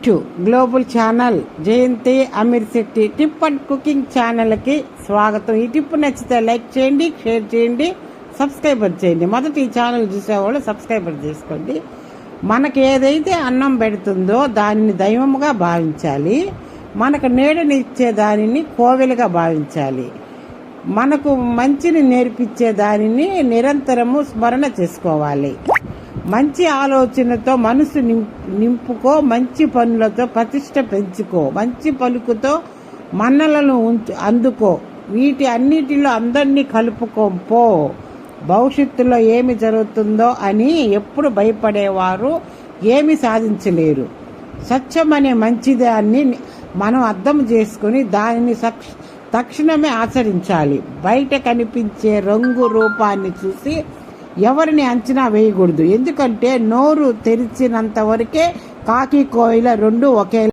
To global channel Jayanti Ameer Shetty tip and cooking ఛానల్కి స్వాగతం. ఈ టిప్ నచ్చితే లైక్ చేయండి, షేర్ చేయండి, సబ్స్క్రైబర్ చేయండి. మొదటి ఈ ఛానల్ చూసేవాళ్ళు సబ్స్క్రైబర్ చేసుకోండి. మనకు ఏదైతే అన్నం పెడుతుందో దానిని దైవముగా భావించాలి. మనకు నీడనిచ్చే దానిని కోవెలుగా భావించాలి. మనకు మంచిని నేర్పించే దానిని నిరంతరము స్మరణ చేసుకోవాలి. మంచి ఆలోచనతో మనసు నింపుకో, మంచి పనులతో ప్రతిష్ట పెంచుకో, మంచి పలుకుతో మన్నలను అందుకో, వీటి అన్నిటిలో అందరినీ కలుపుకోపో. భవిష్యత్తులో ఏమి జరుగుతుందో అని ఎప్పుడు భయపడేవారు ఏమి సాధించలేరు. స్వచ్ఛమనే మంచిదాన్ని మనం అర్థం చేసుకుని దానిని తక్షణమే ఆచరించాలి. బయట కనిపించే రంగు రూపాన్ని చూసి ఎవరిని అంచనా వేయకూడదు. ఎందుకంటే నోరు తెరిచినంత వరకే కాకి కోయిల రెండు ఒకే